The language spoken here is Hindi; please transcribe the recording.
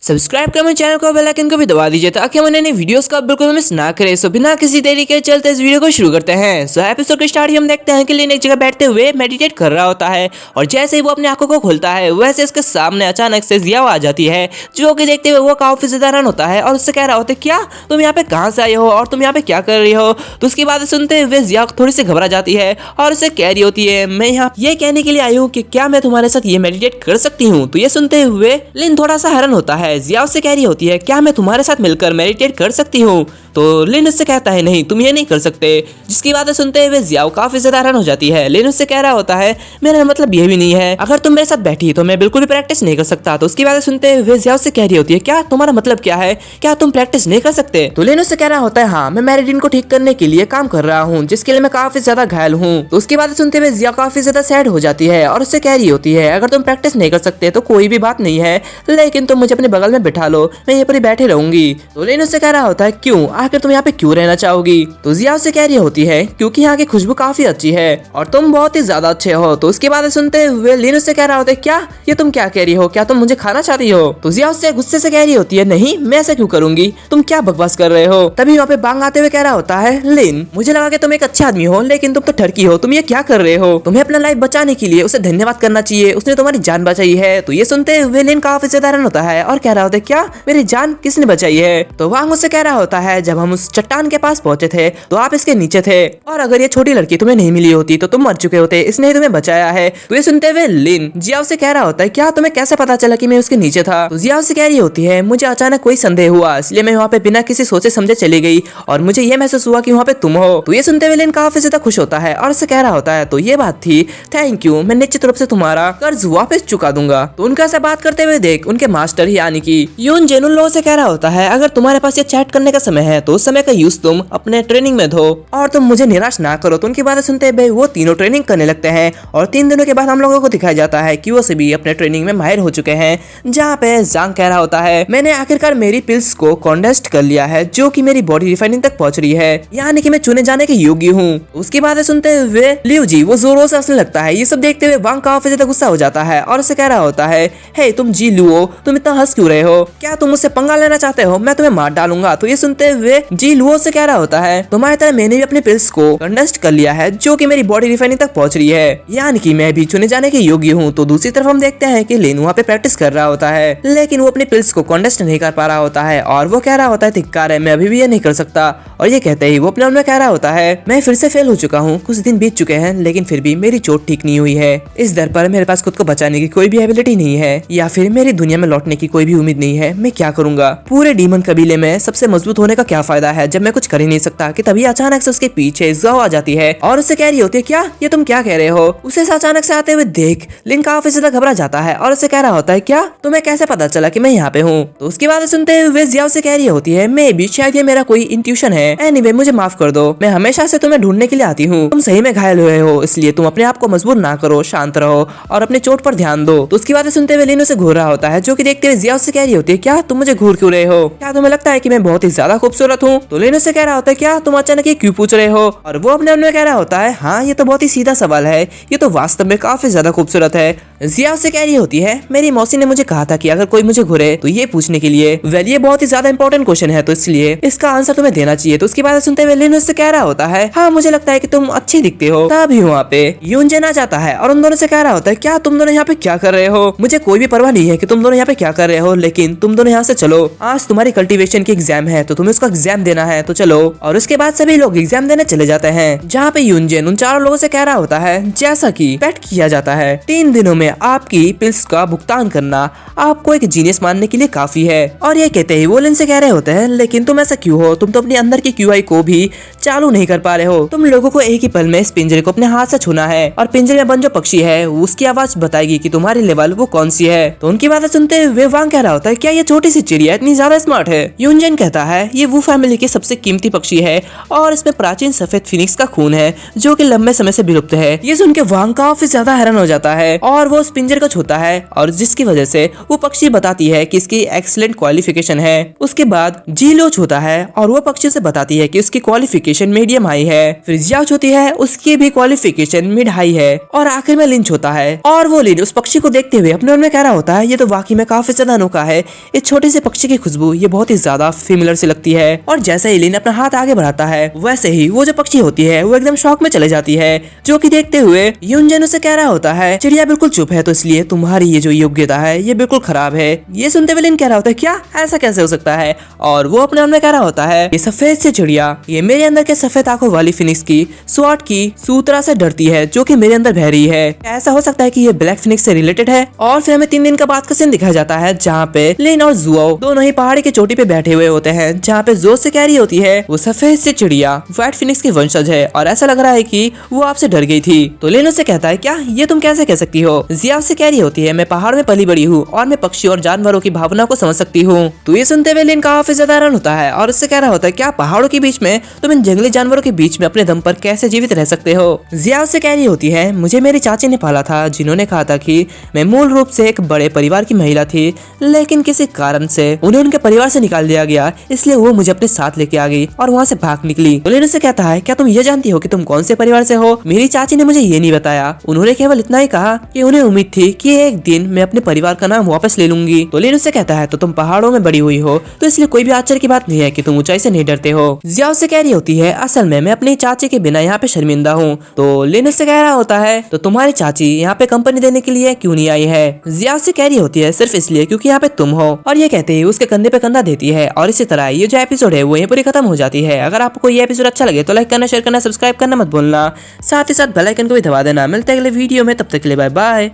सब्सक्राइब कर मेरे चैनल को, बेल आइकन को भी दबा दीजिए ताकि हम नई वीडियोस का बिल्कुल मिस ना करें। सो बिना किसी देरी के चलते इस वीडियो को शुरू करते हैं। सो एपिसोड के स्टार्ट हम देखते हैं कि लिन एक जगह बैठते हुए मेडिटेट कर रहा होता है और जैसे ही वो अपनी आंखों को खोलता है वैसे उसके सामने अचानक से जियाओ आ जाती है, जो कि देखते हुए वो काफी ज्यादा हैरान होता है और उससे कह रहा होता है क्या तुम यहाँ पे कहाँ से आए हो और तुम यहाँ पे क्या कर रही हो। तो उसकी बात सुनते हुए जिया थोड़ी सी घबरा जाती है और उसे कह रही होती है मैं यहाँ ये कहने के लिए आई हूँ कि क्या मैं तुम्हारे साथ ये मेडिटेट कर सकती हूँ। तो ये सुनते हुए लिन थोड़ा सा हैरान होता है। जिया उससे कह रही होती है क्या मैं तुम्हारे साथ मिलकर मेडिटेट कर सकती हूँ। तो लिन उससे कहता है नहीं तुम ये नहीं कर सकते, जिसकी बातें सुनते हुए जियाओ काफी ज्यादा हैरान हो जाती है। लिन उससे कह रहा होता है मेरा मतलब ये भी नहीं है, अगर तुम मेरे साथ बैठी तो मैं बिल्कुल भी प्रैक्टिस नहीं कर सकता। तो उसकी बातें सुनते हुए जियाओ से कह रही होती है क्या तुम्हारा मतलब क्या है, क्या तुम प्रैक्टिस नहीं कर सकते। तो लिन उससे कह रहा होता है हाँ मैं मेरिडिन को ठीक करने के लिए काम कर रहा हूँ, जिसके लिए मैं काफी ज्यादा घायल हूँ। तो उसकी बातें सुनते हुए जिया काफी ज्यादा सैड हो जाती है और उससे कह रही होती है अगर तुम प्रैक्टिस नहीं कर सकते तो कोई भी बात नहीं है, लेकिन तुम मुझे अपने बगल में बिठा लो, मैं यहाँ पर ही बैठे रहूंगी। तो लिन उससे कह रहा होता है क्यों, आखिर तुम यहाँ पे क्यों रहना चाहोगी। तो जिया उससे कह रही होती है क्योंकि यहाँ की खुशबू काफी अच्छी है और तुम बहुत ही ज्यादा अच्छे हो। तो उसकी बातें सुनते हुए लिन उससे कह रहा होता है क्या ये तुम क्या कह रही हो, क्या तुम मुझे खाना चाहती हो। तो जिया उससे गुस्से से कह रही होती है नहीं मैं ऐसा क्यों करूंगी, तुम क्या बकवास कर रहे हो। तभी वहाँ पे बांग आते हुए कह रहा होता है लिन मुझे लगा कि तुम एक अच्छा आदमी हो लेकिन तुम तो ठरकी हो, तुम ये क्या कर रहे हो, तुम्हें अपना लाइफ बचाने के लिए उसे धन्यवाद करना चाहिए, उसने तुम्हारी जान बचाई है। तो ये सुनते हुए लिन काफी ज्यादा हैरान होता है और कह रहा होता है क्या मेरी जान किसने बचाई है। तो वांग उससे कह रहा होता है जब हम उस चट्टान के पास पहुंचे थे तो आप इसके नीचे थे और अगर ये छोटी लड़की तुम्हें नहीं मिली होती तो तुम मर चुके होते, इसने ही तुम्हें बचाया है। तो ये सुनते हुए लिन जिया से कह रहा होता है क्या तुम्हें कैसे पता चला कि मैं उसके नीचे था। तो जिया से कह रही होती है मुझे अचानक कोई संदेह हुआ इसलिए मैं वहाँ पे बिना किसी सोचे समझे चली गई और मुझे ये महसूस हुआ कि वहाँ पे तुम हो। तो ये सुनते हुए लिन काफी ज्यादा खुश होता है और उससे कह रहा होता है तो ये बात थी, थैंक यू, मैं निश्चित रूप से तुम्हारा कर्ज वापस चुका दूंगा। तो उनका ऐसा बात करते हुए देख उनके मास्टर यानी कि यून जेन उन लोगों से कह रहा होता है अगर तुम्हारे पास ये चैट करने का समय है तो उस समय का यूज तुम अपने ट्रेनिंग में दो और तुम मुझे निराश ना करो। तो उनकी बातें सुनते हुए वो तीनों ट्रेनिंग करने लगते हैं और 3 दिनों के बाद हम लोगों को दिखाया जाता है कि वो सभी अपने ट्रेनिंग में माहिर हो चुके हैं, जहाँ पे जांग कह रहा होता है मैंने आखिरकार मेरी पिल्स को कॉन्डेस्ट कर लिया है जो कि मेरी बॉडी रिफाइनिंग तक पहुंच रही है, यानी कि मैं चुने जाने के योग्य हूँ। उसकी बातें सुनते हुए लियू जी वो जोरों से हंसने लगता है। ये सब देखते हुए वांग काफी ज्यादा गुस्सा हो जाता है और उसे कह रहा होता है हे तुम जी लुओ तुम इतना हंस क्यों रहे हो, क्या तुम मुझसे पंगा लेना चाहते हो, मैं तुम्हें मार डालूंगा। तो ये सुनते हुए जी लुओ से कह रहा होता है तुम्हारी तरह मैंने भी अपने पिल्स को कंडेस्ट कर लिया है जो कि मेरी बॉडी रिफाइनिंग तक पहुंच रही है, यानी कि मैं भी चुने जाने के योग्य हूँ। तो दूसरी तरफ हम देखते हैं कि लिन वहाँ पे प्रैक्टिस कर रहा होता है लेकिन वो अपने पिल्स को कंडेस्ट नहीं कर पा रहा होता है और वो कह रहा होता है धिक्कार है, मैं अभी भी ये नहीं कर सकता। और ये कहते ही वो अपने मन में कह रहा होता है मैं फिर से फेल हो चुका हूँ, कुछ दिन बीत चुके हैं लेकिन फिर भी मेरी चोट ठीक नहीं हुई है, इस दर पर मेरे पास खुद को बचाने की कोई भी एबिलिटी नहीं है या फिर मेरी दुनिया में लौटने की कोई भी उम्मीद नहीं है, मैं क्या करूंगा। पूरे डीमन कबीले में सबसे मजबूत होने का क्या फायदा है जब मैं कुछ कर ही नहीं सकता। कि तभी अचानक से उसके पीछे जाओ आ जाती है और उससे कह रही होती है क्या ये तुम क्या कह रहे हो। उसे अचानक से आते हुए देख लिन काफी ज्यादा घबरा जाता है और उसे कह रहा होता है क्या तुम्हें कैसे पता चला कि मैं यहाँ पे हूँ। तो उसकी बातें सुनते हुए जिया से कह रही होती है मे भी शायद ये मेरा कोई इंट्यूशन है, एनीवे मुझे माफ कर दो, मैं हमेशा से तुम्हें ढूंढने के लिए आती हूँ, तुम सही में घायल हुए हो इसलिए तुम अपने आप को मजबूर ना करो, शांत रहो और अपने चोट पर ध्यान दो। तो उसकी बातें सुनते हुए लिन उसे घूर रहा होता है, जो कि देखते हुए जिया उससे कह रही होती है क्या तुम मुझे घूर क्यों रहे हो, क्या तुम्हें लगता है कि मैं बहुत ही ज्यादा खूबसूरत हूँ। तो लिन उसे कह रहा होता है क्या तुम अचानक ये क्यों पूछ रहे हो। और वो अपने मन में कह रहा होता है हाँ ये तो बहुत ही सीधा सवाल है, ये तो वास्तव में काफी ज्यादा खूबसूरत है। जिया उससे कह रही होती है मेरी मौसी ने मुझे कहा था कि अगर कोई मुझे घुरे तो ये पूछने के लिए वेल ये बहुत ही ज्यादा इंपॉर्टेंट क्वेश्चन है तो इसलिए इसका आंसर तुम्हें देना चाहिए। तो उसकी बात सुनते हुए लिन उससे कह रहा होता है हाँ मुझे लगता है कि तुम अच्छी दिखते हो। तभी वहाँ पे यूनजेन आ जाता है और उन दोनों से कह रहा होता है क्या तुम दोनों यहाँ पे क्या कर रहे हो, मुझे कोई भी परवाह नहीं है कि तुम दोनों यहाँ पे क्या कर रहे हो, लेकिन तुम दोनों यहाँ से चलो, आज तुम्हारी कल्टीवेशन की एग्जाम है तो तुम्हें उसका एग्जाम देना है तो चलो। और उसके बाद सभी लोग एग्जाम देने चले जाते हैं, जहाँ पे यूनजेन उन चारों लोगों से कह रहा होता है जैसा कि पेट किया जाता है 3 दिनों में आपकी पिल्स का भुगतान करना आपको एक जीनियस मानने के लिए काफी है। और ये कहते ही वो लिन से कह रहे होते हैं लेकिन तुम ऐसा क्यों हो, तुम तो अपने अंदर की क्यूआई को भी चालू नहीं कर पा रहे हो, तुम लोगों को एक ही पल में इस पिंजरे को अपने हाथ से छूना है और पिंजरे में बंद जो पक्षी है उसकी आवाज बताएगी कि तुम्हारी लेवल वो कौन सी है। तो उनकी बातें सुनते हुए वांग कह रहा होता है क्या ये छोटी सी चिड़िया इतनी ज्यादा स्मार्ट है। यूनजेन कहता है ये वो फैमिली की सबसे कीमती पक्षी है और इसमें प्राचीन सफेद फिनिक्स का खून है जो कि लंबे समय से विलुप्त है। ये सुन के वांग काफी ज्यादा हैरान हो जाता है और वो उस पिंजरे को छूता है और जिसकी वजह से वो पक्षी बताती है कि इसकी एक्सीलेंट क्वालिफिकेशन है। उसके बाद जीलो छूता है और वो पक्षी से बताती है कि उसकी क्वालिफिकेशन मीडियम हाई है। फिर जिया छूती है उसकी भी क्वालिफिकेशन मिड हाई है और आखिर में लिन छूता है और वो लिन उस पक्षी को देखते हुए अपने मन में कह रहा होता है ये तो वाकई में काफी ज्यादा अनोखा का है, इस छोटे से पक्षी की खुशबू ये बहुत ही ज्यादा फेमिलियर से लगती है। और जैसे ही लिन अपना हाथ आगे बढ़ाता है वैसे ही वो जो पक्षी होती है वो एकदम शॉक में चले जाती है, जो कि देखते हुए यूनजन उसे कह रहा होता है चिड़िया बिल्कुल चुप है, तो इसलिए तुम्हारी ये जो योग्यता है ये बिल्कुल खराब है। ये सुनते हुए लिन कह रहा होता है क्या ऐसा कैसे हो सकता है, और वो अपने मन में कह रहा होता है ये सफेद से चिड़िया ये मेरे अंदर के सफेद आंखों वाली फिनिक्स की स्वॉर्ड की सूत्रा से डरती है जो कि मेरे अंदर बह रही है। ऐसा हो सकता है कि ये ब्लैक फिनिक्स से रिलेटेड है। और फिर हमें 3 दिन का बाद का सीन दिखाया जाता है जहाँ पे लिन और जुओ दोनों ही पहाड़ी की चोटी पे बैठे हुए होते हैं, जहाँ पे जो से कह रही होती है वो सफेद से चिड़िया व्हाइट फिनिक्स की वंशज है और ऐसा लग रहा है कि वो आपसे डर गई थी। तो लिन उससे कहता है क्या ये तुम कैसे कह सकती हो। जिया उससे कह रही होती है मैं पहाड़ में पली बड़ी हूँ और मैं पक्षी और जानवरों की भावना को समझ सकती हूँ। तो ये सुनते हुए लिन काफी ज्यादा हैरान होता है और उससे कह रहा होता है क्या पहाड़ों के बीच में तुम इन जंगली जानवरों के बीच में अपने दम पर कैसे जीवित रह सकते हो। जिया उससे कह रही होती है मुझे मेरी चाची ने पाला था, जिन्होंने कहा था कि मैं मूल रूप से एक बड़े परिवार की महिला थी, लेकिन किसी कारण से उन्हें उनके परिवार से निकाल दिया गया, इसलिए वो मुझे अपने साथ लेके आ गई और वहाँ से भाग निकली। तो लिन उससे कहता है क्या तुम ये जानती हो कि तुम कौन से परिवार से हो। मेरी चाची ने मुझे ये नहीं बताया, उन्होंने केवल इतना ही कहा कि उन्हें उम्मीद थी कि एक दिन मैं अपने परिवार का नाम वापस ले लूंगी। तो लिन उससे कहता है तो तुम पहाड़ों में बड़ी हुई हो तो इसलिए कोई भी आश्चर्य की बात नहीं है कि तुम ऊंचाई से नहीं डरते हो। जिया उससे कह रही होती है असल में मैं अपनी चाची के बिना यहाँ पे शर्मिंदा हूँ। तो लिन उससे कह रहा होता है तो तुम्हारी चाची यहाँ पे कंपनी देने के लिए क्यों नहीं आई है। जिया उससे कह रही होती है सिर्फ इसलिए क्योंकि यहाँ पे तुम हो। और ये कहते ही उसके कंधे पे कंधा देती है और इसी तरह ये जो एपिसोड है वो यहीं पूरी खत्म हो जाती है। अगर आपको ये एपिसोड अच्छा लगे तो लाइक करना, शेयर करना, सब्सक्राइब करना मत भूलना, साथ ही साथ बेल आइकन को भी दबा देना। मिलते हैं अगले वीडियो में, तब तक के लिए बाय बाय।